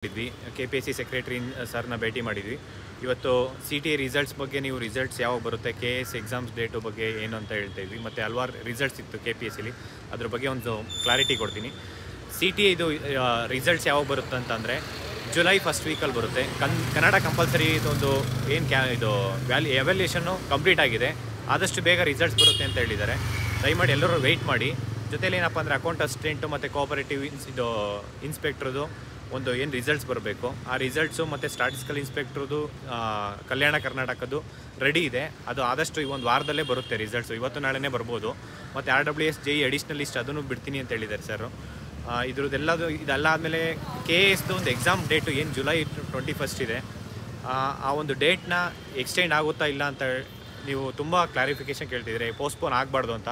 ಮಾಡಿದ್ವಿ KPSC secretary ಸರ್ನ ಭೇಟಿ ಮಾಡಿದ್ವಿ. ಇವತ್ತು CTA ರಿಸಲ್ಟ್ಸ್ ಬಗ್ಗೆ ನೀವು ರಿಸಲ್ಟ್ಸ್ ಯಾವಾಗ ಬರುತ್ತೆ, KS ಎಕ್ಸಾಮ್ಸ್ ಡೇಟು ಬಗ್ಗೆ ಏನು ಅಂತ ಹೇಳ್ತಾ ಇದ್ವಿ. ಮತ್ತು ಹಲವಾರು ರಿಸಲ್ಟ್ಸ್ ಇತ್ತು KPSCಲಿ, ಅದ್ರ ಬಗ್ಗೆ ಒಂದು ಕ್ಲಾರಿಟಿ ಕೊಡ್ತೀನಿ. CTA ಇದು ರಿಸಲ್ಟ್ಸ್ ಯಾವಾಗ ಬರುತ್ತೆ ಅಂತಂದರೆ ಜುಲೈ ಫಸ್ಟ್ ವೀಕಲ್ಲಿ ಬರುತ್ತೆ. ಕನ್ನಡ ಕಂಪಲ್ಸರಿ ಇದೊಂದು ಏನು ಇದು ಎವ್ಯಾಲ್ಯೂಯೇಷನ್ನು ಕಂಪ್ಲೀಟ್ ಆಗಿದೆ, ಆದಷ್ಟು ಬೇಗ ರಿಸಲ್ಟ್ಸ್ ಬರುತ್ತೆ ಅಂತ ಹೇಳಿದ್ದಾರೆ. ದಯಮಾಡಿ ಎಲ್ಲರೂ ವೆಯ್ಟ್ ಮಾಡಿ. ಜೊತೆಲಿ ಏನಪ್ಪ ಅಂದರೆ ಅಕೌಂಟ್ ಅಸಿಸ್ಟೆಂಟು ಮತ್ತು ಕೋಆಪರೇಟಿವ್ ಇದು ಇನ್ಸ್ಪೆಕ್ಟ್ರದು ಒಂದು ಏನು ರಿಸಲ್ಟ್ಸ್ ಬರಬೇಕು, ಆ ರಿಸಲ್ಟ್ಸು ಮತ್ತು ಸ್ಟಾಟಿಸ್ಟಿಕಲ್ ಇನ್ಸ್ಪೆಕ್ಟ್ರದು ಕಲ್ಯಾಣ ಕರ್ನಾಟಕದ್ದು ರೆಡಿ ಇದೆ. ಅದು ಆದಷ್ಟು ಈ ಒಂದು ವಾರದಲ್ಲೇ ಬರುತ್ತೆ ರಿಸಲ್ಟ್ಸು, ಇವತ್ತು ನಾಳೆನೇ ಬರ್ಬೋದು. ಮತ್ತು RWS JE ಅಡಿಷ್ನಲ್ ಲಿಸ್ಟ್ ಅದನ್ನು ಬಿಡ್ತೀನಿ ಅಂತ ಹೇಳಿದ್ದಾರೆ ಸರ್. ಇದ್ರದ್ದೆಲ್ಲದು ಇದೆಲ್ಲ ಆದಮೇಲೆ KSದು ಒಂದು ಎಕ್ಸಾಮ್ ಡೇಟು ಏನು ಜುಲೈ 21 ಇದೆ, ಆ ಒಂದು ಡೇಟ್ನ ಎಕ್ಸ್ಟೆಂಡ್ ಆಗುತ್ತಾ ಇಲ್ಲ ಅಂತ ನೀವು ತುಂಬ ಕ್ಲಾರಿಫಿಕೇಷನ್ ಕೇಳ್ತಿದ್ದೀರಿ. ಪೋಸ್ಟ್ಪೋನ್ ಆಗಬಾರ್ದು ಅಂತ.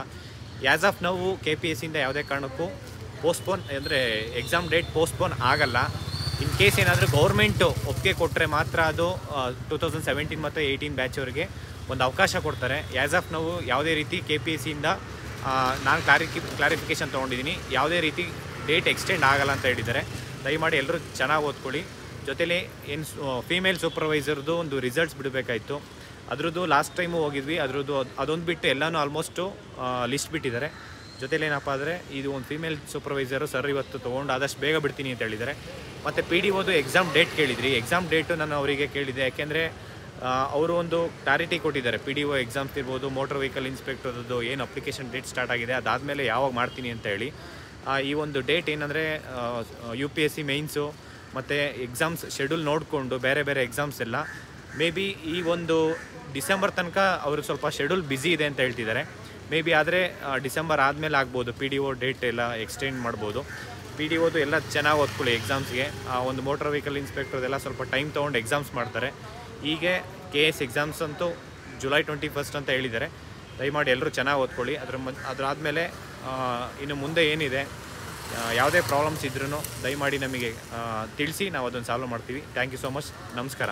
ಆ್ಯಸ್ ಆಫ್ ನಾವು KPSCಯಿಂದ ಯಾವುದೇ ಕಾರಣಕ್ಕೂ ಪೋಸ್ಟ್ಪೋನ್ ಅಂದರೆ ಎಕ್ಸಾಮ್ ಡೇಟ್ ಪೋಸ್ಟ್ಪೋನ್ ಆಗಲ್ಲ. ಇನ್ ಕೇಸ್ ಏನಾದರೂ ಗೌರ್ಮೆಂಟು ಒಪ್ಪಿಗೆ ಕೊಟ್ಟರೆ ಮಾತ್ರ ಅದು 2017 ಮತ್ತು 18 ಬ್ಯಾಚವ್ರಿಗೆ ಒಂದು ಅವಕಾಶ ಕೊಡ್ತಾರೆ. ಆ್ಯಸ್ ಆಫ್ ನಾವು ಯಾವುದೇ ರೀತಿ KPSCಯಿಂದ ನಾನು ಕ್ಲಾರಿಫಿಕೇಷನ್ ತೊಗೊಂಡಿದ್ದೀನಿ, ಯಾವುದೇ ರೀತಿ ಡೇಟ್ ಎಕ್ಸ್ಟೆಂಡ್ ಆಗಲ್ಲ ಅಂತ ಹೇಳಿದ್ದಾರೆ. ದಯಮಾಡಿ ಎಲ್ಲರೂ ಚೆನ್ನಾಗಿ ಓದ್ಕೊಳ್ಳಿ. ಜೊತೆಲಿ ಏನು ಫೀಮೇಲ್ ಸೂಪರ್ವೈಸರ್ದು ಒಂದು ರಿಸಲ್ಟ್ಸ್ ಬಿಡಬೇಕಾಯಿತು, ಅದ್ರದ್ದು ಲಾಸ್ಟ್ ಟೈಮು ಹೋಗಿದ್ವಿ. ಅದೊಂದು ಬಿಟ್ಟು ಎಲ್ಲನೂ ಆಲ್ಮೋಸ್ಟು ಲಿಸ್ಟ್ ಬಿಟ್ಟಿದ್ದಾರೆ. ಜೊತೆಲಿ ಏನಪ್ಪ ಅಂದರೆ ಇದು ಒಂದು ಫೀಮೇಲ್ ಸೂಪರ್ವೈಸರು ಸರ್ ಇವತ್ತು ತೊಗೊಂಡು ಆದಷ್ಟು ಬೇಗ ಬಿಡ್ತೀನಿ ಅಂತ ಹೇಳಿದ್ದಾರೆ. ಮತ್ತು PDOದು ಎಕ್ಸಾಮ್ ಡೇಟ್ ಕೇಳಿದ್ರಿ. ಎಕ್ಸಾಮ್ ಡೇಟು ನಾನು ಅವರಿಗೆ ಕೇಳಿದೆ, ಯಾಕೆಂದರೆ ಅವರು ಒಂದು ಕ್ಲಾರಿಟಿ ಕೊಟ್ಟಿದ್ದಾರೆ. PDO ಎಕ್ಸಾಮ್ಸ್ ಇರ್ಬೋದು, ಮೋಟರ್ ವೆಹಿಕಲ್ ಇನ್ಸ್ಪೆಕ್ಟರ್ದು ಏನು ಅಪ್ಲಿಕೇಶನ್ ಡೇಟ್ ಸ್ಟಾರ್ಟ್ ಆಗಿದೆ, ಅದಾದಮೇಲೆ ಯಾವಾಗ ಮಾಡ್ತೀನಿ ಅಂತ ಹೇಳಿ. ಈ ಒಂದು ಡೇಟ್ ಏನಂದರೆ UPSC ಮೇನ್ಸು ಮತ್ತು ಎಕ್ಸಾಮ್ಸ್ ಶೆಡ್ಯೂಲ್ ನೋಡಿಕೊಂಡು ಬೇರೆ ಬೇರೆ ಎಕ್ಸಾಮ್ಸ್ ಎಲ್ಲ ಮೇ ಬಿ ಈ ಒಂದು ಡಿಸೆಂಬರ್ ತನಕ ಅವರು ಸ್ವಲ್ಪ ಶೆಡ್ಯೂಲ್ ಬ್ಯುಸಿ ಇದೆ ಅಂತ ಹೇಳ್ತಿದ್ದಾರೆ. ಮೇ ಬಿ ಆದರೆ ಡಿಸೆಂಬರ್ ಆದಮೇಲೆ ಆಗ್ಬೋದು, PDO ಡೇಟ್ ಎಲ್ಲ ಎಕ್ಸ್ಟೆಂಡ್ ಮಾಡ್ಬೋದು. PDOದು ಎಲ್ಲ ಚೆನ್ನಾಗಿ ಓದ್ಕೊಳ್ಳಿ ಎಕ್ಸಾಮ್ಸ್ಗೆ. ಒಂದು ಮೋಟರ್ ವೆಹಿಕಲ್ ಇನ್ಸ್ಪೆಕ್ಟರ್ದೆಲ್ಲ ಸ್ವಲ್ಪ ಟೈಮ್ ತೊಗೊಂಡು ಎಕ್ಸಾಮ್ಸ್ ಮಾಡ್ತಾರೆ. ಹೀಗೆ KS ಎಕ್ಸಾಮ್ಸ್ ಅಂತೂ ಜುಲೈ 21 ಅಂತ ಹೇಳಿದ್ದಾರೆ. ದಯಮಾಡಿ ಎಲ್ಲರೂ ಚೆನ್ನಾಗಿ ಓದ್ಕೊಳ್ಳಿ. ಅದಾದಮೇಲೆ ಇನ್ನು ಮುಂದೆ ಏನಿದೆ, ಯಾವುದೇ ಪ್ರಾಬ್ಲಮ್ಸ್ ಇದ್ರೂ ದಯಮಾಡಿ ನಮಗೆ ತಿಳಿಸಿ, ನಾವು ಅದನ್ನು ಸಾಲ್ವ್ ಮಾಡ್ತೀವಿ. Thank you so much. ನಮಸ್ಕಾರ.